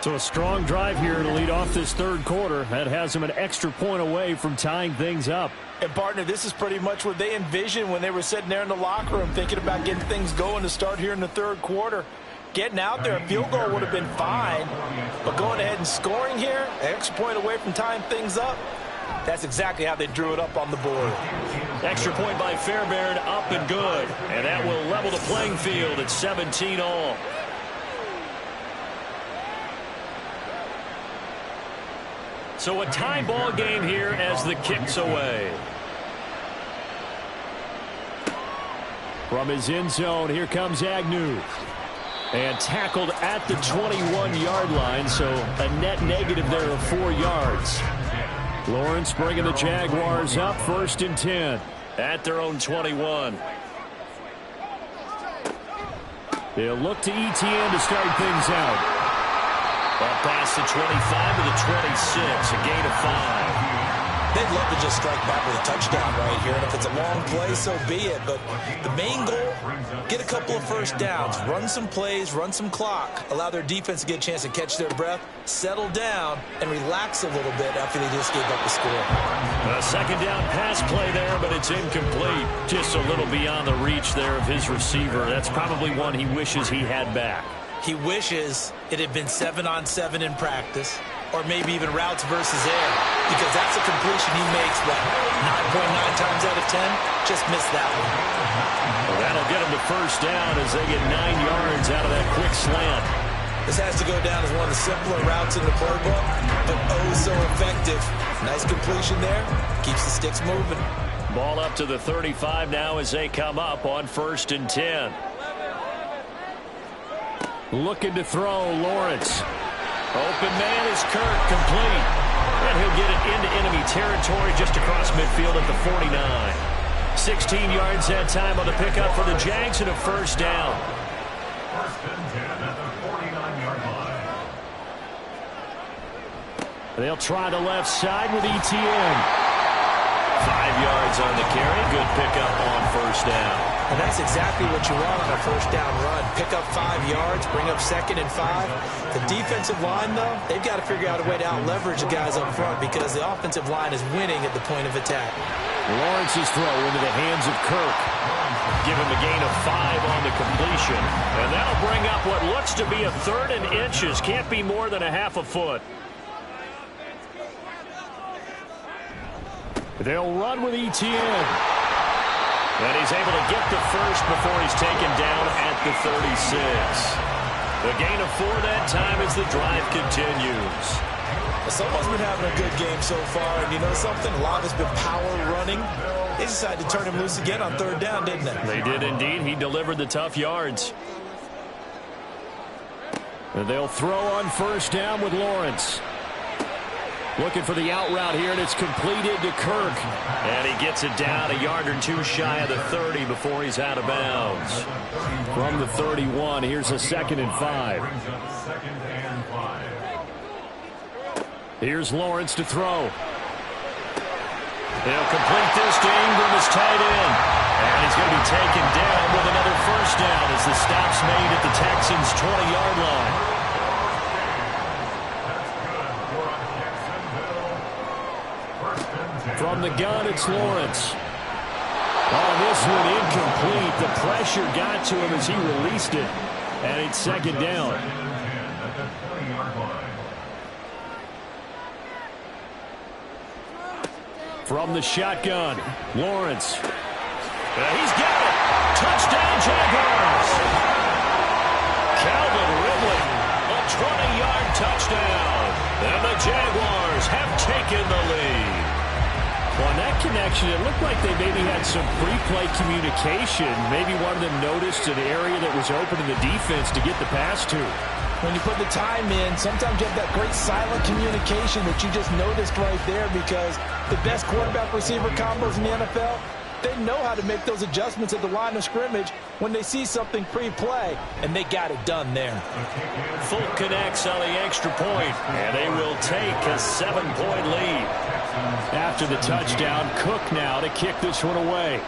[SPEAKER 3] So a strong drive here to lead off this third quarter. That has them an extra point away from tying things up.
[SPEAKER 7] And, partner, this is pretty much what they envisioned when they were sitting there in the locker room thinking about getting things going to start here in the third quarter. Getting out there, a field goal would have been fine. But going ahead and scoring here, an extra point away from tying things up, that's exactly how they drew it up on the board.
[SPEAKER 3] Extra point by Fairbairn, up and good. And that will level the playing field at 17 all. So a tie ball game here as the kick's away. From his end zone, here comes Agnew. And tackled at the 21-yard line, so a net negative there of 4 yards. Lawrence bringing the Jaguars up 1st and 10 at their own 21. They'll look to ETN to start things out. Up past the 25 to the 26, a gain of 5.
[SPEAKER 4] They'd love to just strike back with a touchdown right here, and if it's a long play, so be it. But the main goal, get a couple of first downs, run some plays, run some clock, allow their defense to get a chance to catch their breath, settle down, and relax a little bit after they just gave up the score.
[SPEAKER 3] A second down pass play there, but it's incomplete. Just a little beyond the reach there of his receiver. That's probably one he wishes he had back.
[SPEAKER 4] He wishes it had been 7-on-7 in practice, or maybe even routes versus air, because that's a completion he makes, what, 9.9 times out of 10? Just missed that one.
[SPEAKER 3] Well, that'll get him the first down as they get 9 yards out of that quick slant.
[SPEAKER 4] This has to go down as one of the simpler routes in the playbook, but oh so effective. Nice completion there. Keeps the sticks moving.
[SPEAKER 3] Ball up to the 35 now as they come up on 1st and 10. Looking to throw, Lawrence. Open man is Kirk, complete. And he'll get it into enemy territory just across midfield at the 49. 16 yards that time on the pickup for the Jags and a first down.
[SPEAKER 8] 1st and 10 at the 49-yard line.
[SPEAKER 3] They'll try the left side with ETN. 5 yards on the carry. Good pickup on first down.
[SPEAKER 4] And that's exactly what you want on a first down run. Pick up 5 yards, bring up 2nd and 5. The defensive line, though, they've got to figure out a way to out-leverage the guys up front because the offensive line is winning at the point of attack.
[SPEAKER 3] Lawrence's throw into the hands of Kirk. Give him a gain of 5 on the completion. And that'll bring up what looks to be a 3rd and inches. Can't be more than a half a foot. They'll run with ETN. And he's able to get the first before he's taken down at
[SPEAKER 6] the 36. The gain of 4 that time as the drive continues.
[SPEAKER 4] Someone's been having a good game so far, and you know something? A lot has been power running. They decided to turn him loose again on 3rd down, didn't they?
[SPEAKER 6] They did indeed. He delivered the tough yards. And they'll throw on 1st down with Lawrence. Looking for the out route here, and it's completed to Kirk. And he gets it down a yard or 2 shy of the 30 before he's out of bounds. From the 31, here's a 2nd and 5. Here's Lawrence to throw. He'll complete this to Ingram as tight end. And he's going to be taken down with another 1st down as the stop's made at the Texans' 20-yard line. From the gun, it's Lawrence. Oh, this one incomplete. The pressure got to him as he released it. And it's 2nd down. From the shotgun, Lawrence. He's got it. Touchdown, Jaguars. Calvin Ridley, a 20-yard touchdown. And the Jaguars have taken the lead. On that connection, it looked like they maybe had some pre-play communication. Maybe one of them noticed an area that was open in the defense to get the pass to.
[SPEAKER 4] When you put the time in, sometimes you have that great silent communication that you just noticed right there, because the best quarterback-receiver combos in the NFL, they know how to make those adjustments at the line of scrimmage when they see something pre-play, and they got it done there.
[SPEAKER 6] Fulk connects on the extra point, and they will take a 7-point lead. After the touchdown, Cook now to kick this one away.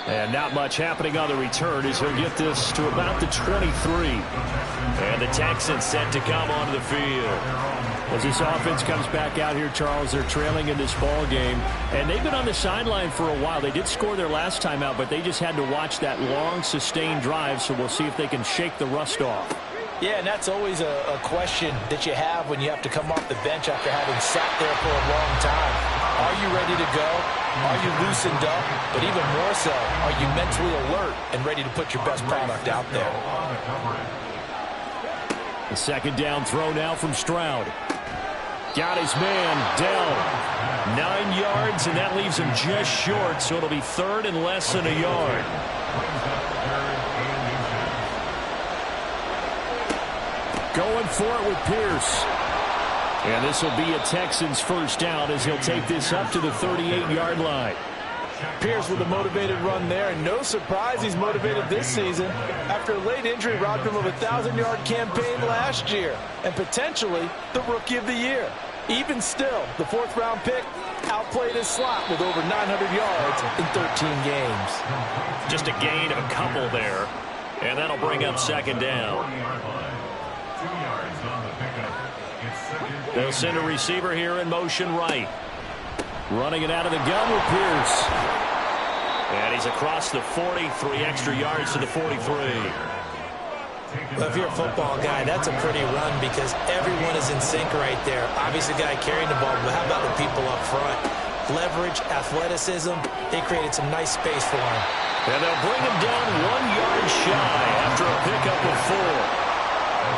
[SPEAKER 6] And not much happening on the return as he'll get this to about the 23. And the Texans set to come onto the field. As this offense comes back out here, Charles, they're trailing in this ball game. And they've been on the sideline for a while. They did score their last time out, but they just had to watch that long, sustained drive. So we'll see if they can shake the rust off.
[SPEAKER 4] Yeah, and that's always a question that you have when you have to come off the bench after having sat there for a long time. Are you ready to go? Are you loosened up? But even more so, are you mentally alert and ready to put your best product out there?
[SPEAKER 6] The 2nd down throw now from Stroud. Got his man, Dell. 9 yards, and that leaves him just short, so it'll be 3rd and less than a yard. Going for it with Pierce. And this will be a Texans 1st down as he'll take this up to the 38-yard line.
[SPEAKER 4] Pierce with a motivated run there, and no surprise he's motivated this season after a late injury robbed him of a 1,000-yard campaign last year and potentially the Rookie of the Year. Even still, the 4th-round pick outplayed his slot with over 900 yards in 13 games.
[SPEAKER 6] Just a gain of a couple there, and that'll bring up 2nd down. They'll send a receiver here in motion right. Running it out of the gun with Pierce. And he's across the 40, 3 extra yards to the 43.
[SPEAKER 4] Well, if you're a football guy, that's a pretty run because everyone is in sync right there. Obviously, the guy carrying the ball, but how about the people up front? Leverage, athleticism, they created some nice space for him.
[SPEAKER 6] And they'll bring him down 1 yard shy after a pickup of 4.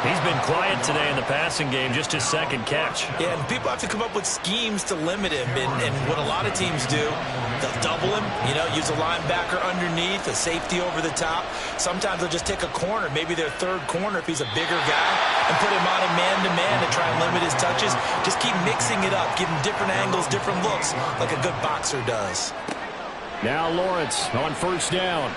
[SPEAKER 6] He's been quiet today in the passing game, just his 2nd catch.
[SPEAKER 4] Yeah, and people have to come up with schemes to limit him. And what a lot of teams do, they'll double him, use a linebacker underneath, a safety over the top. Sometimes they'll just take a corner, maybe their 3rd corner if he's a bigger guy, and put him on a man-to-man to try and limit his touches. Just keep mixing it up, give him different angles, different looks, like a good boxer does.
[SPEAKER 6] Now Lawrence on 1st down.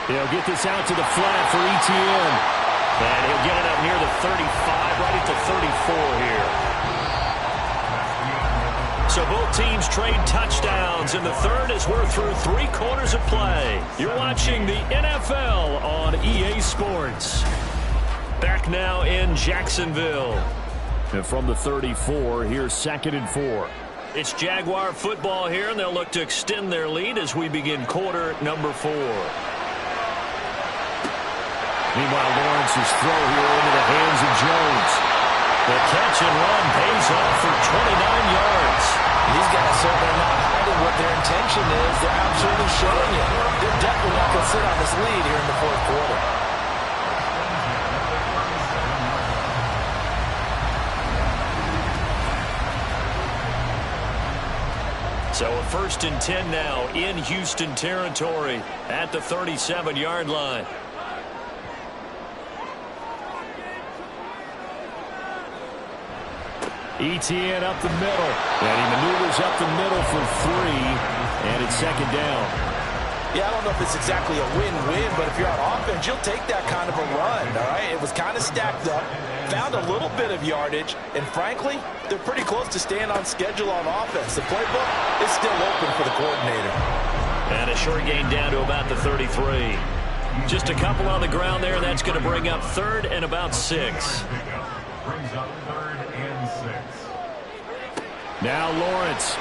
[SPEAKER 6] He'll get this out to the flat for ETN. And he'll get it up near the 35, right at the 34 here. So both teams trade touchdowns in the 3rd as we're through 3 quarters of play. You're watching the NFL on EA Sports. Back now in Jacksonville. And from the 34, here's 2nd and 4. It's Jaguar football here, and they'll look to extend their lead as we begin quarter number 4. Meanwhile, Lawrence's throw here into the hands of Jones. The catch and run pays off for 29 yards.
[SPEAKER 4] These guys
[SPEAKER 7] certainly not hiding what their intention is. They're absolutely showing it. They're definitely not going to sit on this lead here in the fourth quarter.
[SPEAKER 6] So a 1st and 10 now in Houston territory at the 37-yard line.
[SPEAKER 3] Etienne up the middle, and he maneuvers up the middle for 3, and it's 2nd down.
[SPEAKER 4] Yeah, I don't know if it's exactly a win-win, but if you're on offense, you'll take that kind of a run, all right? It was kind of stacked up, found a little bit of yardage, and frankly, they're pretty close to staying on schedule on offense. The playbook is still open for the coordinator.
[SPEAKER 6] And a short gain down to about the 33. Just a couple on the ground there, and that's going to bring up 3rd and about 6.
[SPEAKER 8] Brings up 3rd and 6.
[SPEAKER 3] Now Lawrence.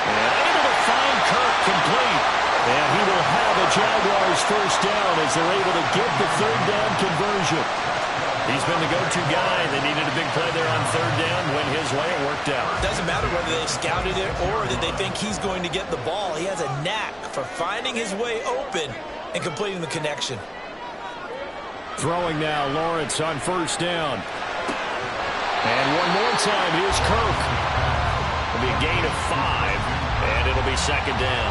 [SPEAKER 6] And able to find Kirk complete.
[SPEAKER 3] And he will have a Jaguars 1st down as they're able to get the 3rd down conversion.
[SPEAKER 6] He's been the go-to guy. They needed a big play there on 3rd down. Went his way. It worked out.
[SPEAKER 4] Doesn't matter whether they've scouted it or that they think he's going to get the ball. He has a knack for finding his way open and completing the connection.
[SPEAKER 3] Throwing now, Lawrence on 1st down. And one more time, here's Kirk.
[SPEAKER 6] It'll be a gain of 5, and it'll be 2nd down.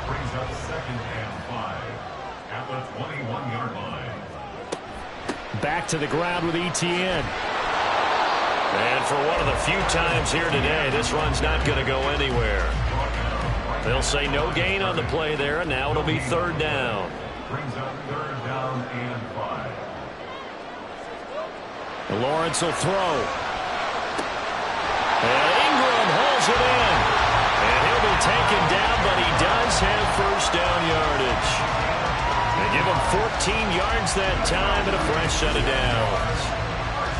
[SPEAKER 8] Brings up 2nd and 5 at the 21-yard line.
[SPEAKER 3] Back to the ground with Etienne.
[SPEAKER 6] And for one of the few times here today, this run's not going to go anywhere. They'll say no gain on the play there, and now it'll be 3rd down.
[SPEAKER 8] Brings up 3rd down and 5.
[SPEAKER 3] Lawrence will throw. And Ingram holds it in.
[SPEAKER 6] And he'll be taken down, but he does have 1st down yardage. They give him 14 yards that time and a fresh set of downs.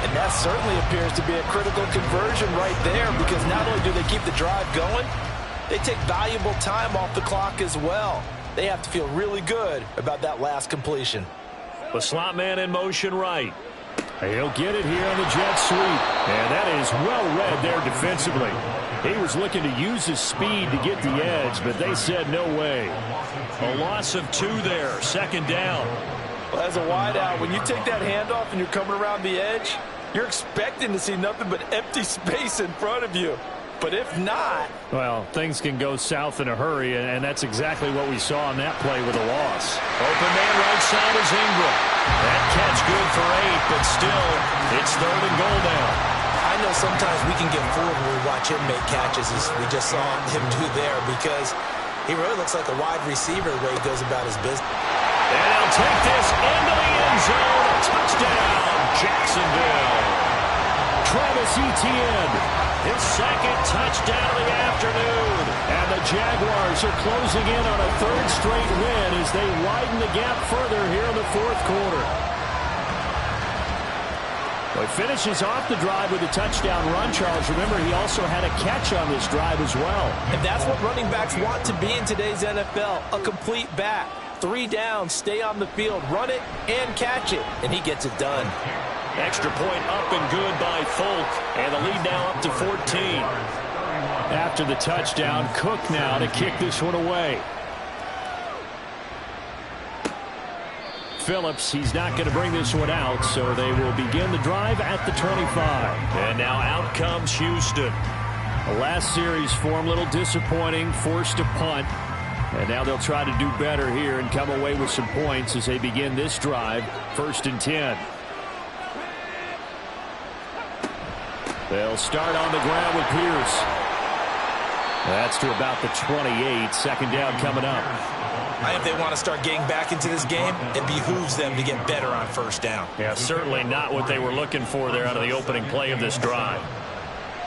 [SPEAKER 7] And that certainly appears to be a critical conversion right there, because not only do they keep the drive going, they take valuable time off the clock as well. They have to feel really good about that last completion.
[SPEAKER 6] The slot man in motion right.
[SPEAKER 3] He'll get it here on the jet sweep. And that is well read there defensively. He was looking to use his speed to get the edge, but they said no way.
[SPEAKER 6] A loss of 2 there, 2nd down.
[SPEAKER 7] Well, as a wideout, when you take that handoff and you're coming around the edge, you're expecting to see nothing but empty space in front of you. But if not...
[SPEAKER 3] Well, things can go south in a hurry, and that's exactly what we saw on that play with a loss.
[SPEAKER 6] Open man right side is Ingram. That catch good for 8, but still, it's 3rd and goal now.
[SPEAKER 4] I know sometimes we can get fooled when we watch him make catches, as we just saw him do there, because he really looks like a wide receiver the way he goes about his business.
[SPEAKER 6] And he'll take this into the end zone. Touchdown, Jacksonville.
[SPEAKER 3] Travis Etienne,
[SPEAKER 6] his 2nd touchdown of the afternoon.
[SPEAKER 3] And the Jaguars are closing in on a 3rd straight win as they widen the gap further here in the 4th quarter. Well, he finishes off the drive with a touchdown run, Charles. Remember, he also had a catch on this drive as well.
[SPEAKER 7] And that's what running backs want to be in today's NFL, a complete back. 3 down, stay on the field, run it, and catch it. And he gets it done.
[SPEAKER 6] Extra point up and good by Folk. And the lead now up to 14.
[SPEAKER 3] After the touchdown, Cook now to kick this one away. Phillips, he's not going to bring this one out, so they will begin the drive at the 25.
[SPEAKER 6] And now out comes Houston.
[SPEAKER 3] The last series for him, a little disappointing, forced a punt. And now they'll try to do better here and come away with some points as they begin this drive, 1st and 10. They'll start on the ground with Pierce. That's to about the 28. 2nd down coming up.
[SPEAKER 4] If they want to start getting back into this game, it behooves them to get better on 1st down.
[SPEAKER 6] Yeah, certainly not what they were looking for there out of the opening play of this drive.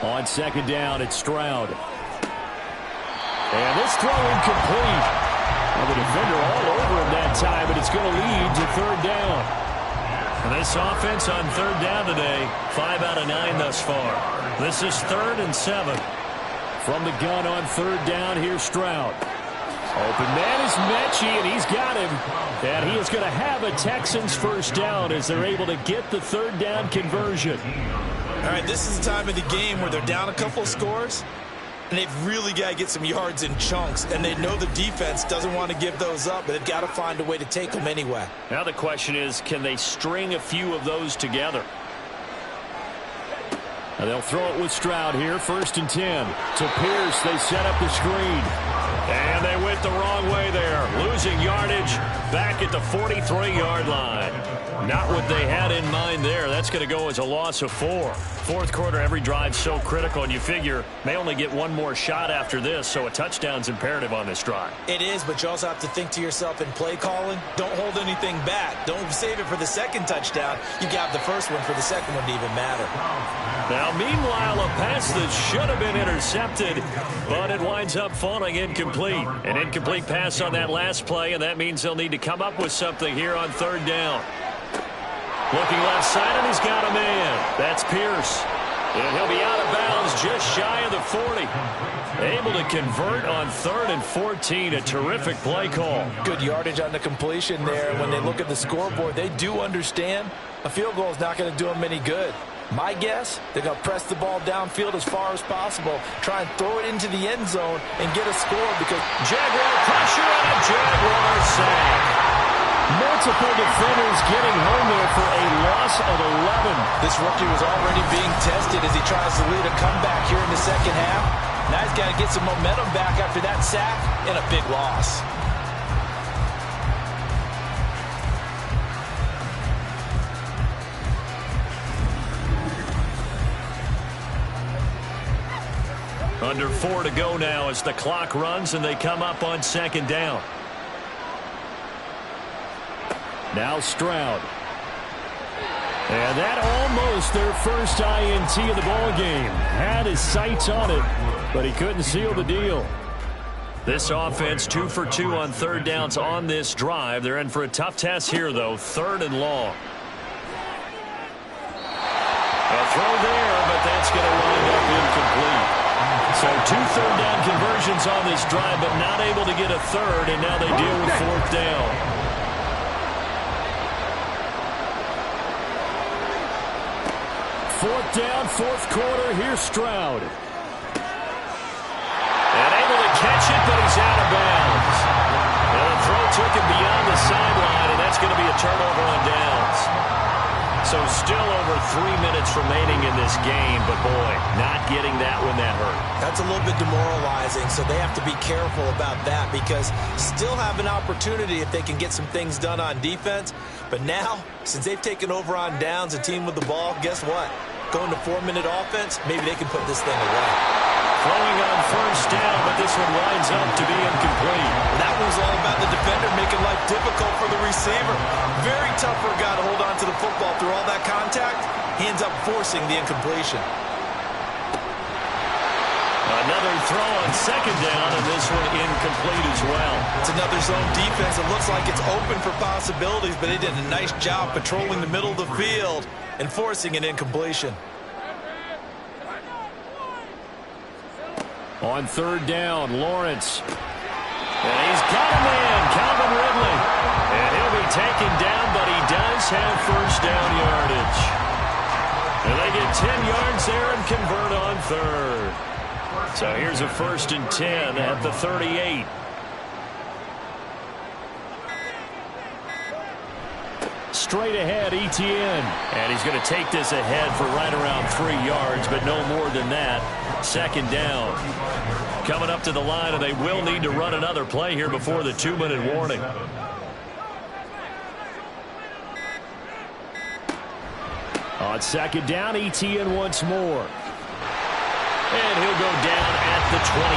[SPEAKER 3] On 2nd down, it's Stroud. And this throw incomplete. Well, the defender all over him that time, but it's going to lead to 3rd down.
[SPEAKER 6] And this offense on 3rd down today, 5 out of 9 thus far. This is 3rd and 7.
[SPEAKER 3] From the gun on 3rd down, here's Stroud. Open man is Mechie, and he's got him. And he is going to have a Texans 1st down as they're able to get the 3rd down conversion.
[SPEAKER 4] All right, this is the time of the game where they're down a couple of scores, and they've really got to get some yards in chunks, and they know the defense doesn't want to give those up, but they've got to find a way to take them anyway.
[SPEAKER 6] Now the question is, can they string a few of those together?
[SPEAKER 3] And they'll throw it with Stroud here, 1st and 10. To Pierce, they set up the screen.
[SPEAKER 6] And they went the wrong way there. Losing yardage back at the 43-yard line. Not what they had in mind there. That's going to go as a loss of 4. Fourth quarter, every drive so critical, and you figure may only get one more shot after this, so a touchdown's imperative on this drive.
[SPEAKER 4] It is, but you also have to think to yourself in play calling, don't hold anything back. Don't save it for the second touchdown. You got the first one for the second one to even matter.
[SPEAKER 6] Now, meanwhile, a pass that should have been intercepted, but it winds up falling incomplete. An incomplete pass on that last play, and that means they'll need to come up with something here on 3rd down. Looking left side, and he's got a man. That's Pierce. And he'll be out of bounds just shy of the 40. Able to convert on 3rd and 14. A terrific play call.
[SPEAKER 7] Good yardage on the completion there. When they look at the scoreboard, they do understand a field goal is not going to do them any good. My guess, they're going to press the ball downfield as far as possible, try and throw it into the end zone and get a score because
[SPEAKER 6] Jaguar pressure and a Jaguar sack.
[SPEAKER 3] Multiple defenders getting home there for a loss of 11.
[SPEAKER 7] This rookie was already being tested as he tries to lead a comeback here in the second half. Now he's got to get some momentum back after that sack and a big loss.
[SPEAKER 6] Under 4 to go now as the clock runs and they come up on 2nd down.
[SPEAKER 3] Now Stroud. And that almost their first INT of the ball game. Had his sights on it, but he couldn't seal the deal.
[SPEAKER 6] This offense 2 for 2 on 3rd downs on this drive. They're in for a tough test here, though. 3rd and long. A throw there, but that's going to wind up incomplete. So 2 3rd down conversions on this drive, but not able to get a 3rd, and now they deal with 4th down.
[SPEAKER 3] 4th down, 4th quarter. Here's Stroud.
[SPEAKER 6] And able to catch it, but he's out of bounds. And the throw took him beyond the sideline, and that's going to be a turnover on downs. So still over 3 minutes remaining in this game, but boy, not getting that when that hurt.
[SPEAKER 4] That's a little bit demoralizing, so they have to be careful about that because still have an opportunity if they can get some things done on defense. But now, since they've taken over on downs, a team with the ball, guess what? Going to 4-minute offense, maybe they can put this thing away.
[SPEAKER 6] Throwing on 1st down, but this one winds up to be incomplete.
[SPEAKER 4] That was all about the defender making life difficult for the receiver. Very tough for a guy to hold on to the football through all that contact. He ends up forcing the incompletion.
[SPEAKER 6] Another throw on 2nd down, and this one incomplete as well.
[SPEAKER 4] It's another zone defense. It looks like it's open for possibilities, but they did a nice job patrolling the middle of the field and forcing an incompletion.
[SPEAKER 3] On 3rd down, Lawrence.
[SPEAKER 6] And he's got a man, Calvin Ridley. And he'll be taken down, but he does have 1st down yardage. And they get 10 yards there and convert on 3rd. So here's a 1st and 10 at the 38.
[SPEAKER 3] Straight ahead, Etienne.
[SPEAKER 6] And he's going to take this ahead for right around 3 yards, but no more than that. 2nd down. Coming up to the line, and they will need to run another play here before the 2-minute warning.
[SPEAKER 3] On 2nd down, Etienne once more.
[SPEAKER 6] And he'll go down at the 28.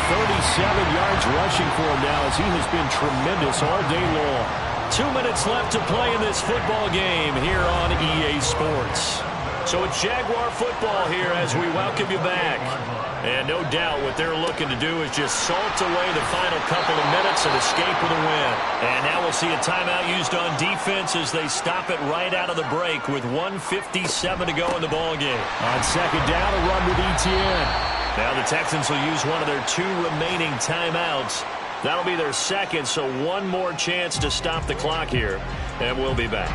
[SPEAKER 3] 137 yards rushing for him now as he has been tremendous all day long.
[SPEAKER 6] 2 minutes left to play in this football game here on EA Sports. So it's Jaguar football here as we welcome you back. And no doubt what they're looking to do is just salt away the final couple of minutes and escape with a win. And now we'll see a timeout used on defense as they stop it right out of the break with 1:57 to go in the ball game.
[SPEAKER 3] On 2nd down, a run with Etienne.
[SPEAKER 6] Now the Texans will use one of their 2 remaining timeouts. That'll be their 2nd, so one more chance to stop the clock here. And we'll be back.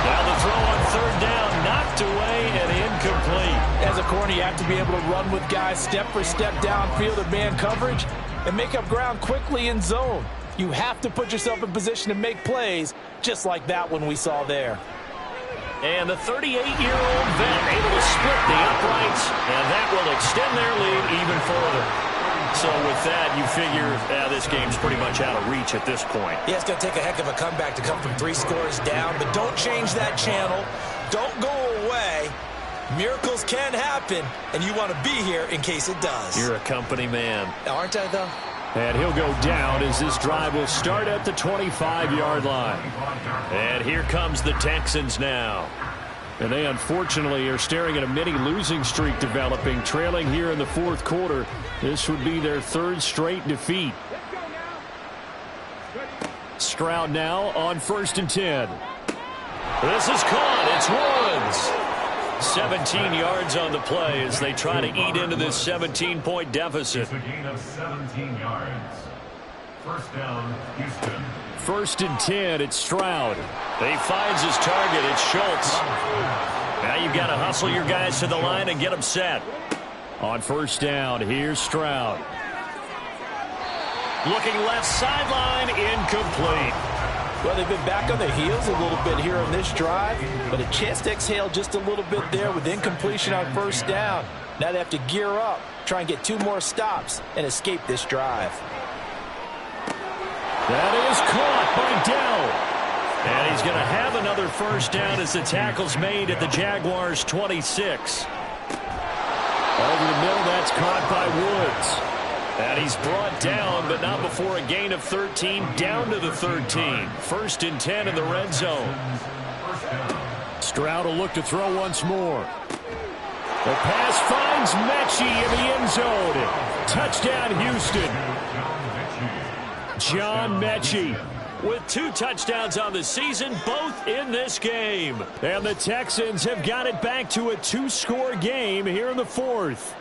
[SPEAKER 6] Now the throw on third down, knocked away and incomplete.
[SPEAKER 7] As a corner, you have to be able to run with guys step for step downfield in man coverage and make up ground quickly in zone. You have to put yourself in position to make plays, just like that one we saw there.
[SPEAKER 6] And the 38-year-old vet able to split the uprights, and that will extend their lead even further. So with that, you figure this game's pretty much out of reach at this point.
[SPEAKER 4] Yeah, it's going to take a heck of a comeback to come from 3 scores down, but don't change that channel. Don't go away. Miracles can happen, and you want to be here in case it does.
[SPEAKER 6] You're a company man.
[SPEAKER 4] Aren't I, though?
[SPEAKER 6] And he'll go down as this drive will start at the 25-yard line. And here comes the Texans now. And they unfortunately are staring at a mini losing streak developing, trailing here in the fourth quarter. This would be their 3rd straight defeat. Stroud now on 1st and 10. This is caught. It's Woods. 17 yards on the play as they try to eat into this 17-point deficit.
[SPEAKER 8] It's a gain of 17 yards. First down, Houston.
[SPEAKER 6] 1st and 10, it's Stroud. He finds his target, it's Schultz. Now you've got to hustle your guys to the line and get them set. On 1st down, here's Stroud. Looking left sideline, incomplete.
[SPEAKER 7] Well, they've been back on their heels a little bit here on this drive, but a chance to exhale just a little bit there with incompletion on 1st down. Now they have to gear up, try and get 2 more stops, and escape this drive.
[SPEAKER 6] That is caught by Dell. And he's going to have another 1st down as the tackle's made at the Jaguars' 26. Over the middle, that's caught by Woods. And he's brought down, but not before a gain of 13, down to the 13. 1st and 10 in the red zone. Stroud will look to throw once more. The pass finds Mechie in the end zone. Touchdown, Houston. John Mechie with 2 touchdowns on the season, both in this game. And the Texans have got it back to a 2-score game here in the 4th.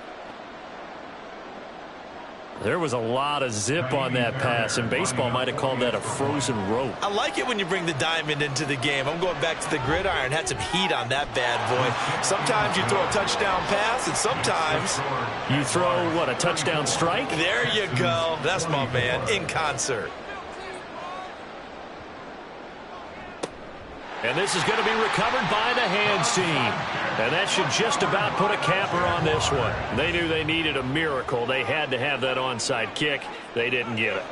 [SPEAKER 6] There was a lot of zip on that pass, and baseball might have called that a frozen rope.
[SPEAKER 4] I like it when you bring the diamond into the game. I'm going back to the gridiron. Had some heat on that bad boy. Sometimes you throw a touchdown pass, and sometimes
[SPEAKER 6] you throw, what, a touchdown strike?
[SPEAKER 4] There you go. That's my man, in concert.
[SPEAKER 6] And this is going to be recovered by the hands team. And that should just about put a capper on this one. They knew they needed a miracle. They had to have that onside kick. They didn't get it.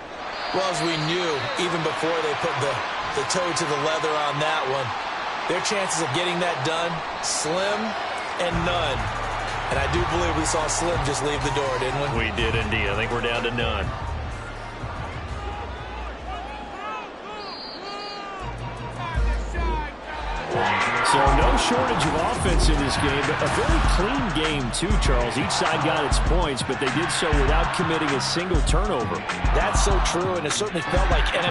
[SPEAKER 4] Well, as we knew, even before they put the toe to the leather on that one, their chances of getting that done, slim and none. And I do believe we saw Slim just leave the door, didn't we?
[SPEAKER 6] We did indeed. I think we're down to none. So no shortage of offense in this game, but a very clean game too, Charles. Each side got its points, but they did so without committing a single turnover.
[SPEAKER 7] That's so true, and it certainly felt like